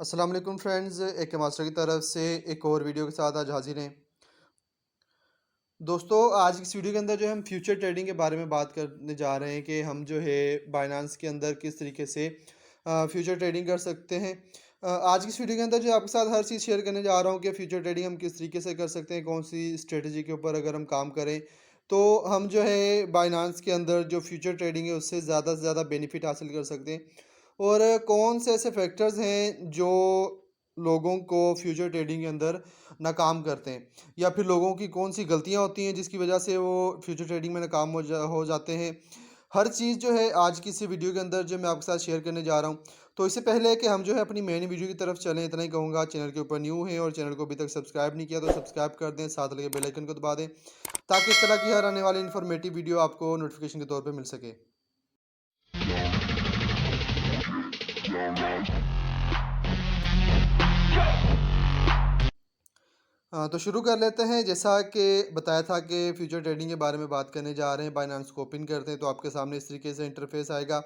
अस्सलाम वालेकुम फ्रेंड्स, एक मास्टर की तरफ से एक और वीडियो के साथ आज हाजिर हैं। दोस्तों, आज की इस वीडियो के अंदर जो है हम फ्यूचर ट्रेडिंग के बारे में बात करने जा रहे हैं कि हम जो है बाइनेंस के अंदर किस तरीके से फ्यूचर ट्रेडिंग कर सकते हैं। आज की इस वीडियो के अंदर जो आपके साथ हर चीज़ शेयर करने जा रहा हूँ कि फ्यूचर ट्रेडिंग हम किस तरीके से कर सकते हैं, कौन सी स्ट्रेटजी के ऊपर अगर हम काम करें तो हम जो है बाइनेंस के अंदर जो फ्यूचर ट्रेडिंग है उससे ज़्यादा से ज़्यादा बेनिफिट हासिल कर सकते हैं। और कौन से ऐसे फैक्टर्स हैं जो लोगों को फ्यूचर ट्रेडिंग के अंदर नाकाम करते हैं, या फिर लोगों की कौन सी गलतियां होती हैं जिसकी वजह से वो फ्यूचर ट्रेडिंग में नाकाम हो जाते हैं। हर चीज़ जो है आज की इस वीडियो के अंदर जो मैं आपके साथ शेयर करने जा रहा हूँ। तो इससे पहले कि हम जो है अपनी मेन वीडियो की तरफ चलें, इतना ही कहूँगा, चैनल के ऊपर न्यू है और चैनल को अभी तक सब्सक्राइब नहीं किया तो सब्सक्राइब कर दें, साथ लगे बेल आइकन को दबा दें ताकि इस तरह की हर आने वाली इन्फॉर्मेटिव वीडियो आपको नोटिफिकेशन के तौर पर मिल सके। हाँ, तो शुरू कर लेते हैं। जैसा कि बताया था कि फ्यूचर ट्रेडिंग के बारे में बात करने जा रहे हैं, बाइनेंस को ओपन करते हैं तो आपके सामने इस तरीके से इंटरफेस आएगा।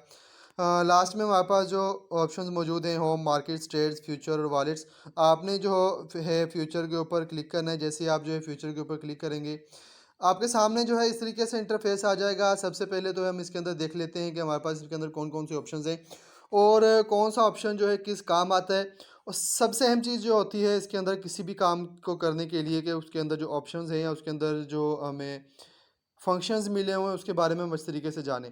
लास्ट में हमारे पास जो ऑप्शंस मौजूद हैं, होम, मार्केट्स, ट्रेड्स, फ्यूचर और वॉलेट्स। आपने जो है फ्यूचर के ऊपर क्लिक करना है। जैसे ही आप जो है फ्यूचर के ऊपर क्लिक करेंगे, आपके सामने जो है इस तरीके से इंटरफेस आ जाएगा। सबसे पहले तो हम इसके अंदर देख लेते हैं कि हमारे पास इसके अंदर कौन कौन से ऑप्शंस हैं और कौन सा ऑप्शन जो है किस काम आता है। और सबसे अहम चीज़ जो होती है इसके अंदर किसी भी काम को करने के लिए, कि उसके अंदर जो ऑप्शंस हैं या उसके अंदर जो हमें फंक्शंस मिले हुए हैं उसके बारे में हम इस तरीके से जानें।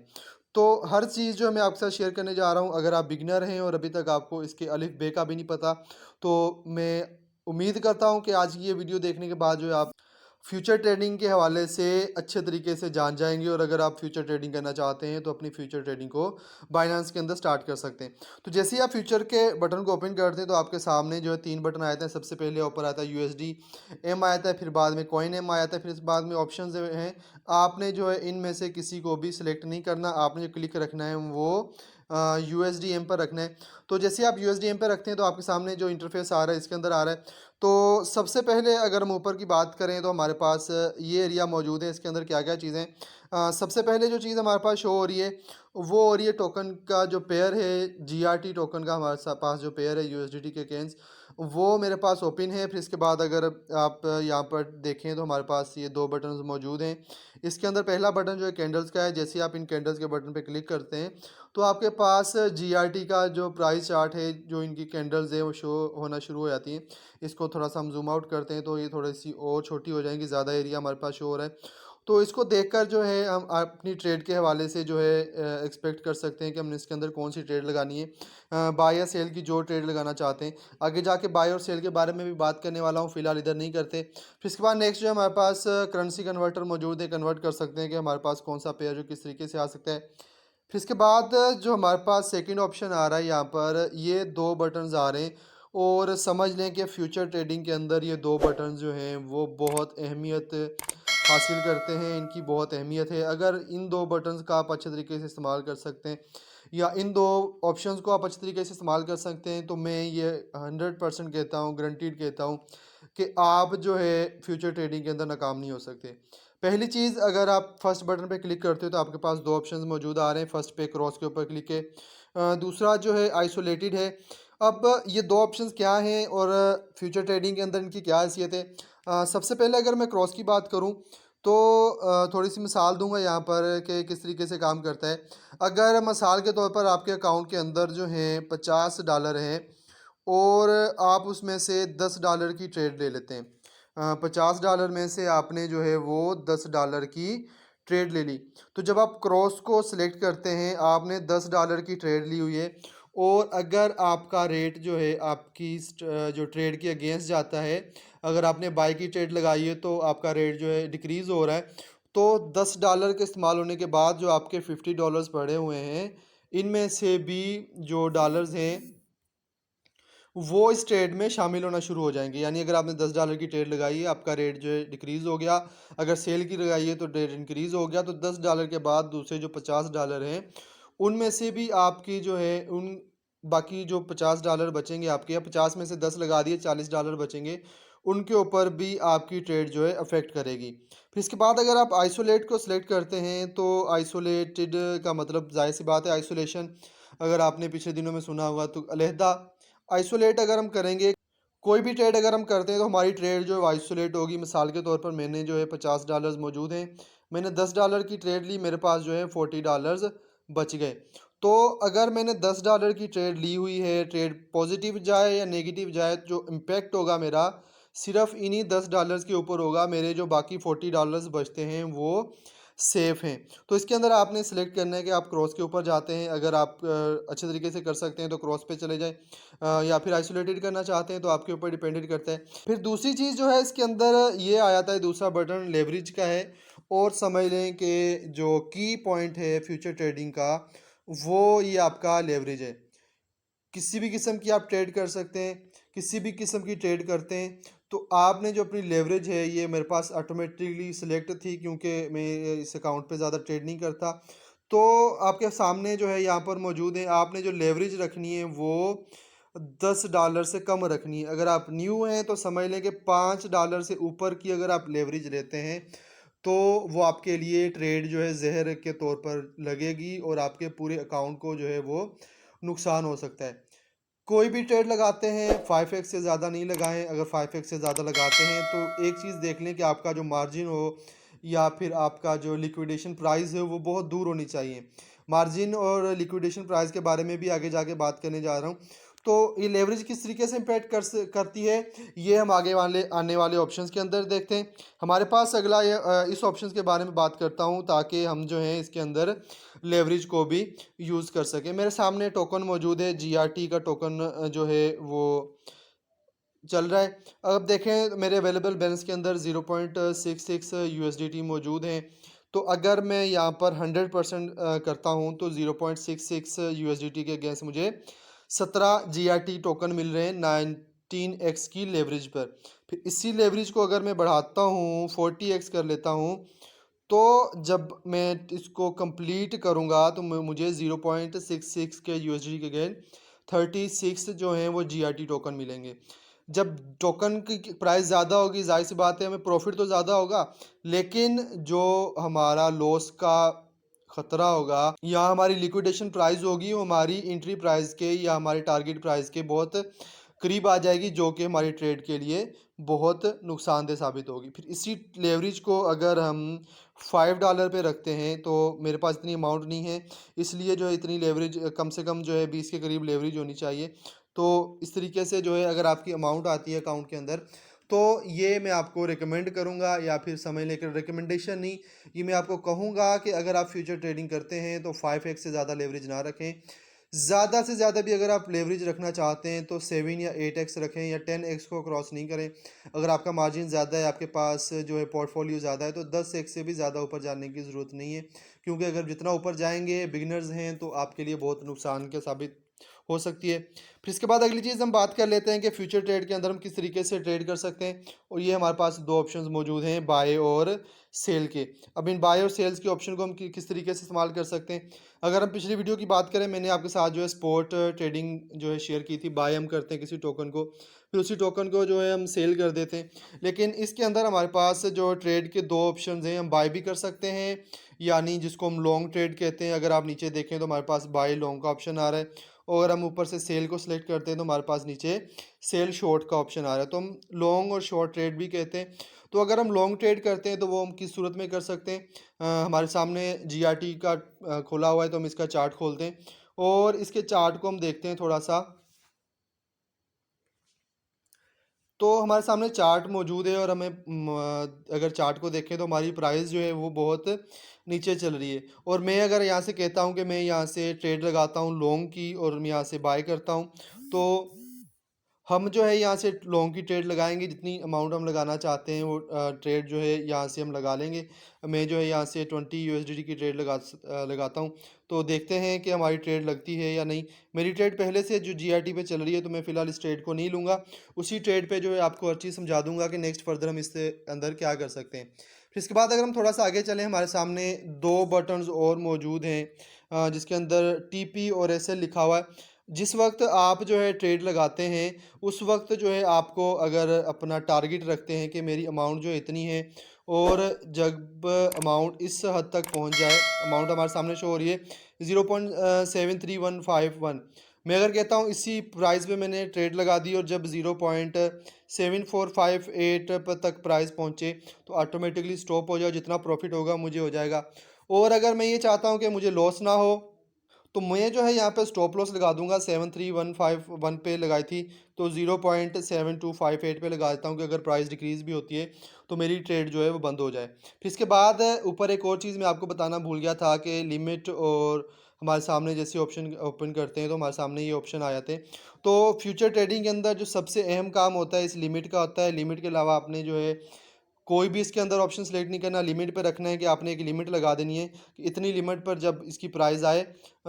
तो हर चीज़ जो मैं आपके साथ शेयर करने जा रहा हूँ, अगर आप बिगिनर हैं और अभी तक आपको इसके अलिफ बे का भी नहीं पता, तो मैं उम्मीद करता हूँ कि आज की ये वीडियो देखने के बाद जो है आप फ्यूचर ट्रेडिंग के हवाले से अच्छे तरीके से जान जाएंगे। और अगर आप फ्यूचर ट्रेडिंग करना चाहते हैं तो अपनी फ्यूचर ट्रेडिंग को बाइनेंस के अंदर स्टार्ट कर सकते हैं। तो जैसे ही आप फ्यूचर के बटन को ओपन करते हैं तो आपके सामने जो है तीन बटन आए थे। सबसे पहले ऊपर आता है यूएसडी एम आया था, फिर बाद में कॉइन एम आया था, फिर इस बाद में ऑप्शन हैं। आपने जो है इनमें से किसी को भी सिलेक्ट नहीं करना, आपने जो क्लिक रखना है वो यूएसडी एम पर रखना है। तो जैसे आप यूएसडी एम पर रखते हैं तो आपके सामने जो इंटरफेस आ रहा है इसके अंदर आ रहा है। तो सबसे पहले अगर हम ऊपर की बात करें तो हमारे पास ये एरिया मौजूद है। इसके अंदर क्या क्या चीज़ें, सबसे पहले जो चीज़ हमारे पास शो हो रही है वो हो रही है टोकन का जो पेयर है, जीआरटी टोकन का हमारे पास जो पेयर है यूएसडीटी के अगेंस्ट, वो मेरे पास ओपन है। फिर इसके बाद अगर आप यहाँ पर देखें तो हमारे पास ये दो बटन मौजूद हैं। इसके अंदर पहला बटन जो है कैंडल्स का है। जैसे ही आप इन कैंडल्स के बटन पे क्लिक करते हैं तो आपके पास जीआरटी का जो प्राइस चार्ट है, जो इनकी कैंडल्स है वो शो होना शुरू हो जाती हैं। इसको थोड़ा सा हम जूम आउट करते हैं तो ये थोड़ी सी और छोटी हो जाएंगी, ज़्यादा एरिया हमारे पास शो हो रहा है। तो इसको देखकर जो है हम अपनी ट्रेड के हवाले से जो है एक्सपेक्ट कर सकते हैं कि हमने इसके अंदर कौन सी ट्रेड लगानी है, बाय या सेल की जो ट्रेड लगाना चाहते हैं। आगे जाके बाय और सेल के बारे में भी बात करने वाला हूँ, फिलहाल इधर नहीं करते। फिर इसके बाद नेक्स्ट जो हमारे पास करेंसी कन्वर्टर मौजूद है, कन्वर्ट कर सकते हैं कि हमारे पास कौन सा पेयर जो किस तरीके से आ सकता है। फिर इसके बाद जो हमारे पास सेकंड ऑप्शन आ रहा है, यहाँ पर ये दो बटन्स आ रहे हैं। और समझ लें कि फ्यूचर ट्रेडिंग के अंदर ये दो बटन जो हैं वो बहुत अहमियत हासिल करते हैं, इनकी बहुत अहमियत है। अगर इन दो बटन्स का आप अच्छे तरीके से इस्तेमाल कर सकते हैं या इन दो ऑप्शंस को आप अच्छे तरीके से इस्तेमाल कर सकते हैं तो मैं ये 100% कहता हूँ, गारंटीड कहता हूँ कि आप जो है फ्यूचर ट्रेडिंग के अंदर नाकाम नहीं हो सकते। पहली चीज़, अगर आप फर्स्ट बटन पे क्लिक करते हो तो आपके पास दो ऑप्शंस मौजूद आ रहे हैं। फर्स्ट पे क्रॉस के ऊपर क्लिक है, दूसरा जो है आइसोलेटेड है। अब ये दो ऑप्शंस क्या हैं और फ्यूचर ट्रेडिंग के अंदर इनकी क्या हैसियत है। सबसे पहले अगर मैं क्रॉस की बात करूं तो थोड़ी सी मिसाल दूंगा यहाँ पर कि किस तरीके से काम करता है। अगर मिसाल के तौर पर आपके अकाउंट के अंदर जो है $50 हैं और आप उसमें से $10 की ट्रेड ले लेते हैं। $50 में से आपने जो है वो $10 की ट्रेड ले ली। तो जब आप क्रॉस को सिलेक्ट करते हैं, आपने $10 की ट्रेड ली हुई है और अगर आपका रेट जो है आपकी जो ट्रेड के अगेंस्ट जाता है, अगर आपने बाई की ट्रेड लगाई है तो आपका रेट जो है डिक्रीज़ हो रहा है। तो $10 के इस्तेमाल होने के बाद जो आपके $50 पड़े हुए हैं, इनमें से भी जो डॉलर्स हैं वो इस ट्रेड में शामिल होना शुरू हो जाएंगे। यानी अगर आपने $10 की ट्रेड लगाई है, आपका रेट जो है डिक्रीज़ हो गया। अगर सेल की लगाई है तो रेट इंक्रीज़ हो गया। तो $10 के बाद दूसरे जो $50 हैं उनमें से भी आपकी जो है उन बाकी जो $50 बचेंगे आपके, या 50 में से 10 लगा दिए, $40 बचेंगे, उनके ऊपर भी आपकी ट्रेड जो है अफेक्ट करेगी। फिर इसके बाद अगर आप आइसोलेट को सिलेक्ट करते हैं तो आइसोलेटेड का मतलब जाहिर सी बात है आइसोलेशन। अगर आपने पिछले दिनों में सुना होगा तो अलहदा आइसोलेट अगर हम करेंगे, कोई भी ट्रेड अगर हम करते हैं तो हमारी ट्रेड जो है आइसोलेट होगी। मिसाल के तौर पर मैंने जो है $50 मौजूद हैं, मैंने $10 की ट्रेड ली, मेरे पास जो है $40 बच गए। तो अगर मैंने $10 की ट्रेड ली हुई है, ट्रेड पॉजिटिव जाए या नेगेटिव जाए, जो इम्पेक्ट होगा मेरा सिर्फ इन्हीं $10 के ऊपर होगा। मेरे जो बाकी $40 बचते हैं वो सेफ़ हैं। तो इसके अंदर आपने सेलेक्ट करना है कि आप क्रॉस के ऊपर जाते हैं। अगर आप अच्छे तरीके से कर सकते हैं तो क्रॉस पे चले जाएँ, या फिर आइसोलेटेड करना चाहते हैं तो आपके ऊपर डिपेंडेंट करता है। फिर दूसरी चीज़ जो है इसके अंदर ये आ जाता है, दूसरा बटन लेवरेज का है। और समझ लें कि जो की पॉइंट है फ्यूचर ट्रेडिंग का, वो ये आपका लेवरेज है। किसी भी किस्म की आप ट्रेड कर सकते हैं, किसी भी किस्म की ट्रेड करते हैं, तो आपने जो अपनी लेवरेज है ये मेरे पास ऑटोमेटिकली सिलेक्ट थी, क्योंकि मैं इस अकाउंट पे ज़्यादा ट्रेड नहीं करता। तो आपके सामने जो है यहाँ पर मौजूद है, आपने जो लेवरेज रखनी है वो $10 से कम रखनी है। अगर आप न्यू हैं तो समझ लें कि $5 से ऊपर की अगर आप लेवरेज लेते हैं तो वो आपके लिए ट्रेड जो है ज़हर के तौर पर लगेगी और आपके पूरे अकाउंट को जो है वो नुकसान हो सकता है। कोई भी ट्रेड लगाते हैं 5x से ज़्यादा नहीं लगाएं। अगर 5x से ज़्यादा लगाते हैं तो एक चीज़ देख लें कि आपका जो मार्जिन हो या फिर आपका जो लिक्विडेशन प्राइस है वो बहुत दूर होनी चाहिए। मार्जिन और लिक्विडेशन प्राइस के बारे में भी आगे जाके बात करने जा रहा हूँ। तो ये लेवरेज किस तरीके से इम्पैक्ट करती है, ये हम आगे वाले आने वाले ऑप्शंस के अंदर देखते हैं। हमारे पास अगला इस ऑप्शंस के बारे में बात करता हूँ ताकि हम जो है इसके अंदर लेवरेज को भी यूज़ कर सकें। मेरे सामने टोकन मौजूद है, जीआरटी का टोकन जो है वो चल रहा है। अब देखें मेरे अवेलेबल बैलेंस के अंदर 0.66 यूएसडीटी मौजूद हैं। तो अगर मैं यहाँ पर 100% करता हूँ तो 0.66 यूएसडीटी के अगेंस्ट मुझे 17 जीआरटी टोकन मिल रहे हैं 19x की लेवरेज पर। फिर इसी लेवरेज को अगर मैं बढ़ाता हूँ 40x कर लेता हूँ, तो जब मैं इसको कंप्लीट करूँगा तो मुझे 0.66 के यूएसडी के गेन 36 जो हैं वो जीआरटी टोकन मिलेंगे। जब टोकन की प्राइस ज़्यादा होगी, जाहिर सी बात है हमें प्रॉफिट तो ज़्यादा होगा, लेकिन जो हमारा लॉस का खतरा होगा या हमारी लिक्विडेशन प्राइस होगी वो हमारी एंट्री प्राइस के या हमारे टारगेट प्राइस के बहुत करीब आ जाएगी, जो कि हमारी ट्रेड के लिए बहुत नुकसानदेह साबित होगी। फिर इसी लेवरेज को अगर हम $5 पे रखते हैं तो मेरे पास इतनी अमाउंट नहीं है, इसलिए जो है इतनी लेवरेज कम से कम जो है 20 के करीब लेवरेज होनी चाहिए। तो इस तरीके से जो है अगर आपकी अमाउंट आती है अकाउंट के अंदर, तो ये मैं आपको रिकमेंड करूँगा, या फिर समझ लेकर रिकमेंडेशन नहीं, ये मैं आपको कहूँगा कि अगर आप फ्यूचर ट्रेडिंग करते हैं तो 5x से ज़्यादा लेवरेज ना रखें। ज़्यादा से ज़्यादा भी अगर आप लेवरेज रखना चाहते हैं तो 7 या 8x रखें, या 10x को क्रॉस नहीं करें। अगर आपका मार्जिन ज़्यादा है, आपके पास जो है पोर्टफोलियो ज़्यादा है, तो 10x से भी ज़्यादा ऊपर जाने की ज़रूरत नहीं है, क्योंकि अगर जितना ऊपर जाएंगे, बिगिनर्स हैं, तो आपके लिए बहुत नुकसान का साबित हो सकती है। फिर इसके बाद अगली चीज़ हम बात कर लेते हैं कि फ्यूचर ट्रेड के अंदर हम किस तरीके से ट्रेड कर सकते हैं, और ये हमारे पास दो ऑप्शंस मौजूद हैं, बाय और सेल के। अब इन बाय और सेल्स के ऑप्शन को हम किस तरीके से इस्तेमाल कर सकते हैं। अगर हम पिछली वीडियो की बात करें, मैंने आपके साथ जो है स्पॉट ट्रेडिंग जो है शेयर की थी। बाय हम करते हैं किसी टोकन को, फिर उसी टोकन को जो है हम सेल कर देते हैं। लेकिन इसके अंदर हमारे पास जो ट्रेड के दो ऑप्शंस हैं, हम बाय भी कर सकते हैं, यानी जिसको हम लॉन्ग ट्रेड कहते हैं। अगर आप नीचे देखें तो हमारे पास बाय लॉन्ग का ऑप्शन आ रहा है, और अगर हम ऊपर से सेल को सिलेक्ट करते हैं तो हमारे पास नीचे सेल शॉर्ट का ऑप्शन आ रहा है। तो हम लॉन्ग और शॉर्ट ट्रेड भी कहते हैं। तो अगर हम लॉन्ग ट्रेड करते हैं तो वो हम किस सूरत में कर सकते हैं। हमारे सामने जीआरटी का खोला हुआ है, तो हम इसका चार्ट खोलते हैं और इसके चार्ट को हम देखते हैं थोड़ा सा। तो हमारे सामने चार्ट मौजूद है, और हमें अगर चार्ट को देखें तो हमारी प्राइस जो है वो बहुत नीचे चल रही है। और मैं अगर यहाँ से कहता हूँ कि मैं यहाँ से ट्रेड लगाता हूँ लॉन्ग की, और मैं यहाँ से बाय करता हूँ, तो हम जो है यहाँ से लॉन्ग की ट्रेड लगाएंगे। जितनी अमाउंट हम लगाना चाहते हैं वो ट्रेड जो है यहाँ से हम लगा लेंगे। मैं जो है यहाँ से 20 यूएसडीटी की ट्रेड लगाता हूँ। तो देखते हैं कि हमारी ट्रेड लगती है या नहीं। मेरी ट्रेड पहले से जो जीआरटी पे चल रही है, तो मैं फ़िलहाल इस ट्रेड को नहीं लूँगा। उसी ट्रेड पे जो है आपको हर चीज़ समझा दूंगा कि नेक्स्ट फर्दर हम इससे अंदर क्या कर सकते हैं। फिर इसके बाद अगर हम थोड़ा सा आगे चलें, हमारे सामने दो बटन्स और मौजूद हैं, जिसके अंदर टीपी और एसएल लिखा हुआ है। जिस वक्त आप जो है ट्रेड लगाते हैं, उस वक्त जो है आपको अगर अपना टारगेट रखते हैं कि मेरी अमाउंट जो है इतनी है, और जब अमाउंट इस हद तक पहुंच जाए, अमाउंट हमारे सामने शो हो रही है 0.73151, मैं अगर कहता हूँ इसी प्राइस पे मैंने ट्रेड लगा दी और जब 0.7458 तक प्राइस पहुँचे तो ऑटोमेटिकली स्टॉप हो जाए, जितना प्रॉफिट होगा मुझे हो जाएगा। और अगर मैं ये चाहता हूँ कि मुझे लॉस ना हो तो मैं जो है यहाँ पे स्टॉप लॉस लगा दूंगा 73151 पे लगाई थी, तो 0.7258 पे लगा देता हूँ कि अगर प्राइस डिक्रीज़ भी होती है तो मेरी ट्रेड जो है वो बंद हो जाए। फिर इसके बाद ऊपर एक और चीज़ मैं आपको बताना भूल गया था कि लिमिट और हमारे सामने जैसे ऑप्शन ओपन करते हैं तो हमारे सामने ये ऑप्शन आ जाते हैं। तो फ्यूचर ट्रेडिंग के अंदर जो सबसे अहम काम होता है इस लिमिट का होता है। लिमिट के अलावा आपने जो है कोई भी इसके अंदर ऑप्शन सेलेक्ट नहीं करना, लिमिट पे रखना है कि आपने एक लिमिट लगा देनी है कि इतनी लिमिट पर जब इसकी प्राइस आए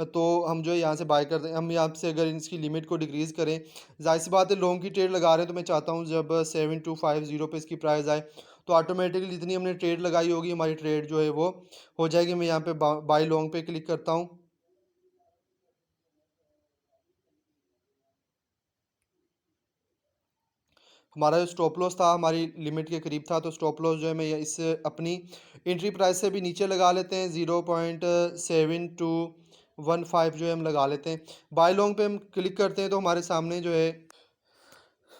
तो हम जो है यहाँ से बाय कर दें। हम यहाँ से अगर इसकी लिमिट को डिक्रीज़ करें, ज़ाहिर सी बात है लॉन्ग की ट्रेड लगा रहे हैं तो मैं चाहता हूँ जब 7250 पे इसकी प्राइस आए तो ऑटोमेटिकली जितनी हमने ट्रेड लगाई होगी हमारी ट्रेड जो है वो हो जाएगी। मैं यहाँ पे बाय लॉन्ग पे क्लिक करता हूँ। हमारा जो स्टॉप लॉस था हमारी लिमिट के करीब था, तो स्टॉप लॉस जो है मैं इस अपनी एंट्री प्राइस से भी नीचे लगा लेते हैं, 0.7215 जो है हम लगा लेते हैं। बाय लॉन्ग पे हम क्लिक करते हैं तो हमारे सामने जो है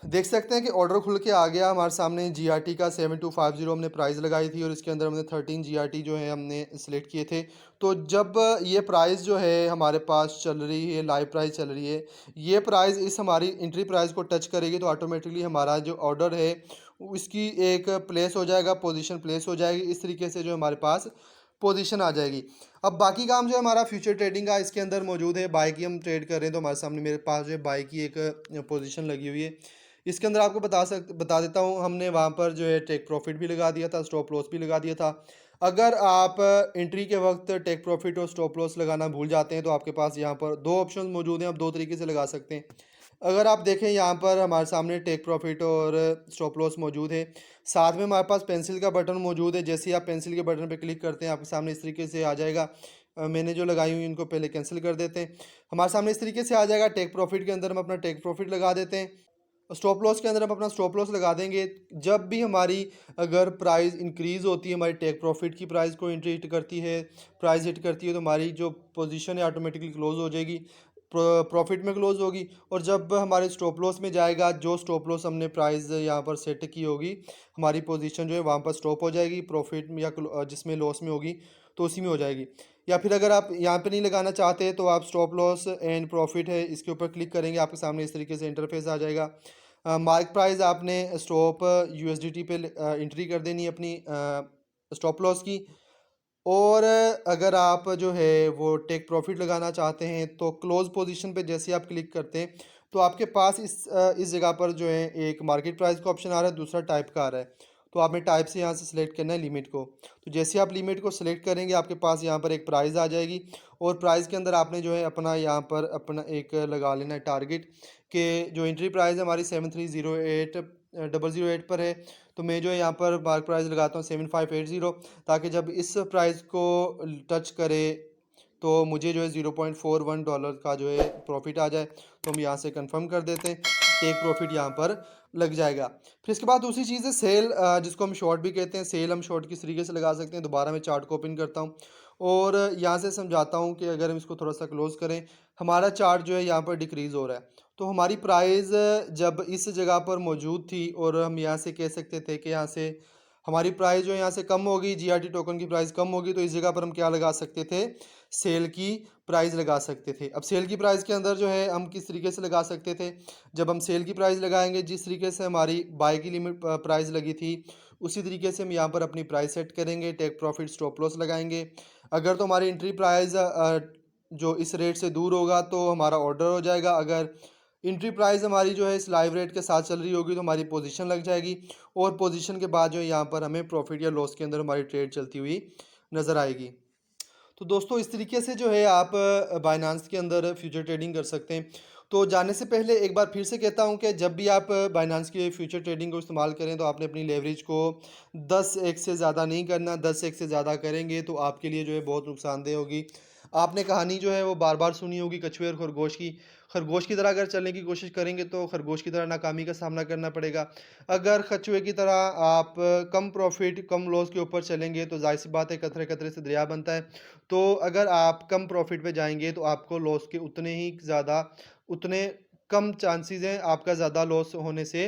देख सकते हैं कि ऑर्डर खुल के आ गया हमारे सामने। जीआरटी का 7250 हमने प्राइस लगाई थी और इसके अंदर हमने 13 जीआरटी जो है हमने सेलेक्ट किए थे। तो जब ये प्राइस जो है हमारे पास चल रही है, लाइव प्राइस चल रही है, ये प्राइस इस हमारी एंट्री प्राइस को टच करेगी तो ऑटोमेटिकली हमारा जो ऑर्डर है वो इसकी एक प्लेस हो जाएगा, पोजीशन प्लेस हो जाएगी। इस तरीके से जो हमारे पास पोजीशन आ जाएगी। अब बाकी काम जो है हमारा फ्यूचर ट्रेडिंग का इसके अंदर मौजूद है। बाय की हम ट्रेड कर रहे हैं तो हमारे सामने मेरे पास जो है बाय की एक पोजीशन लगी हुई है। इसके अंदर आपको बता देता हूँ, हमने वहाँ पर जो है टेक प्रॉफिट भी लगा दिया था, स्टॉप लॉस भी लगा दिया था। अगर आप एंट्री के वक्त टेक प्रॉफिट और स्टॉप लॉस लगाना भूल जाते हैं तो आपके पास यहाँ पर दो ऑप्शन मौजूद हैं, आप दो तरीके से लगा सकते हैं। अगर आप देखें यहाँ पर हमारे सामने टेक प्रॉफिट और स्टॉप लॉस मौजूद है, साथ में हमारे पास पेंसिल का बटन मौजूद है। जैसे ही आप पेंसिल के बटन पर क्लिक करते हैं आपके सामने इस तरीके से आ जाएगा। मैंने जो लगाई हुई इनको पहले कैंसिल कर देते हैं। हमारे सामने इस तरीके से आ जाएगा। टेक प्रॉफिट के अंदर हम अपना टेक प्रॉफिट लगा देते हैं। स्टॉप लॉस के अंदर हम अपना स्टॉप लॉस लगा देंगे। जब भी हमारी अगर प्राइस इंक्रीज़ होती है, हमारी टेक प्रॉफिट की प्राइस को एंट्री हिट करती है, प्राइस हिट करती है, तो हमारी जो पोजीशन है ऑटोमेटिकली क्लोज हो जाएगी, प्रॉफिट में क्लोज होगी। और जब हमारे स्टॉप लॉस में जाएगा, जो स्टॉप लॉस हमने प्राइस यहाँ पर सेट की होगी, हमारी पोजीशन जो है वहाँ पर स्टॉप हो जाएगी। प्रॉफिट में या जिसमें लॉस में होगी तो उसी में हो जाएगी। या फिर अगर आप यहाँ पे नहीं लगाना चाहते तो आप स्टॉप लॉस एंड प्रॉफिट है इसके ऊपर क्लिक करेंगे, आपके सामने इस तरीके से इंटरफेस आ जाएगा। मार्क प्राइस आपने स्टॉप यूएसडीटी पे एंट्री कर देनी है अपनी स्टॉप लॉस की। और अगर आप जो है वो टेक प्रॉफिट लगाना चाहते हैं तो क्लोज पोजीशन पे जैसे आप क्लिक करते हैं तो आपके पास इस जगह पर जो है एक मार्केट प्राइस का ऑप्शन आ रहा है, दूसरा टाइप का आ रहा है। तो आपने टाइप से यहाँ से सिलेक्ट करना है लिमिट को। तो जैसे आप लिमिट को सिलेक्ट करेंगे आपके पास यहाँ पर एक प्राइस आ जाएगी और प्राइस के अंदर आपने जो है अपना यहाँ पर अपना एक लगा लेना है टारगेट कि जो एंट्री प्राइस है हमारी 7308 पर है। तो मैं जो है यहाँ पर मार्क प्राइस लगाता हूँ 7580, ताकि जब इस प्राइस को टच करे तो मुझे जो है $0.41 का जो है प्रॉफिट आ जाए। तो हम यहाँ से कंफर्म कर देते हैं, टेक प्रॉफिट यहाँ पर लग जाएगा। फिर इसके बाद दूसरी चीज़ है सेल, जिसको हम शॉर्ट भी कहते हैं। सेल हम शॉर्ट किस तरीके से लगा सकते हैं, दोबारा मैं चार्ट को ओपन करता हूँ और यहाँ से समझाता हूँ कि अगर हम इसको थोड़ा सा क्लोज करें, हमारा चार्ट जो है यहाँ पर डिक्रीज़ हो रहा है। तो हमारी प्राइस जब इस जगह पर मौजूद थी और हम यहाँ से कह सकते थे कि यहाँ से हमारी प्राइस जो है यहाँ से कम होगी, जीआरटी टोकन की प्राइस कम होगी, तो इस जगह पर हम क्या लगा सकते थे, सेल की प्राइस लगा सकते थे। अब सेल की प्राइस के अंदर जो है हम किस तरीके से लगा सकते थे, जब हम सेल की प्राइस लगाएंगे जिस तरीके से हमारी बाय की लिमिट प्राइस लगी थी उसी तरीके से हम यहाँ पर अपनी प्राइस सेट करेंगे, टेक प्रॉफिट स्टॉप लॉस लगाएंगे। अगर तो हमारी एंट्री प्राइस जो इस रेट से दूर होगा तो हमारा ऑर्डर हो जाएगा। अगर एंट्री प्राइस हमारी जो है इस लाइव रेट के साथ चल रही होगी तो हमारी पोजीशन लग जाएगी और पोजीशन के बाद जो है यहाँ पर हमें प्रॉफिट या लॉस के अंदर हमारी ट्रेड चलती हुई नज़र आएगी। तो दोस्तों इस तरीके से जो है आप बाइनांस के अंदर फ्यूचर ट्रेडिंग कर सकते हैं। तो जाने से पहले एक बार फिर से कहता हूं कि जब भी आप बाइनांस के फ्यूचर ट्रेडिंग को इस्तेमाल करें तो आपने अपनी लेवरेज को 10x से ज़्यादा नहीं करना। 10x से ज़्यादा करेंगे तो आपके लिए जो है बहुत नुकसानदेह होगी। आपने कहानी जो है वो बार बार सुनी होगी कछुए और खरगोश की। खरगोश की तरह अगर चलने की कोशिश करेंगे तो खरगोश की तरह नाकामी का सामना करना पड़ेगा। अगर कछुए की तरह आप कम प्रॉफिट कम लॉस के ऊपर चलेंगे तो जाहिर सी बात है कतरे कतरे से दरिया बनता है। तो अगर आप कम प्रॉफिट पे जाएंगे तो आपको लॉस के उतने ही ज़्यादा उतने कम चांसेस हैं आपका ज़्यादा लॉस होने से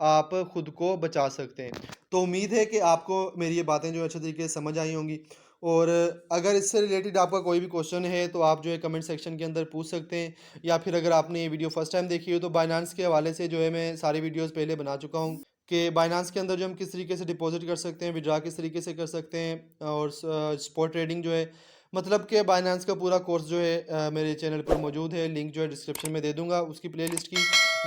आप खुद को बचा सकते हैं। तो उम्मीद है कि आपको मेरी ये बातें जो है अच्छे तरीके से समझ आई होंगी, और अगर इससे रिलेटेड आपका कोई भी क्वेश्चन है तो आप जो है कमेंट सेक्शन के अंदर पूछ सकते हैं, या फिर अगर आपने ये वीडियो फर्स्ट टाइम देखी हो तो बायनांस के हवाले से जो है मैं सारी वीडियोस पहले बना चुका हूँ कि बायनांस के अंदर जो हम किस तरीके से डिपॉजिट कर सकते हैं, विड्रा किस तरीके से कर सकते हैं, और स्पॉट ट्रेडिंग जो है, मतलब कि बायनांस का पूरा कोर्स जो है मेरे चैनल पर मौजूद है। लिंक जो है डिस्क्रिप्शन में दे दूँगा उसकी प्लेलिस्ट की,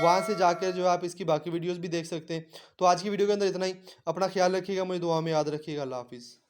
वहाँ से जाकर जो है आप इसकी बाकी वीडियोज़ भी देख सकते हैं। तो आज की वीडियो के अंदर इतना ही। अपना ख़्याल रखिएगा, मुझे दुआ में याद रखिएगा। अल्लाह हाफ़िज़।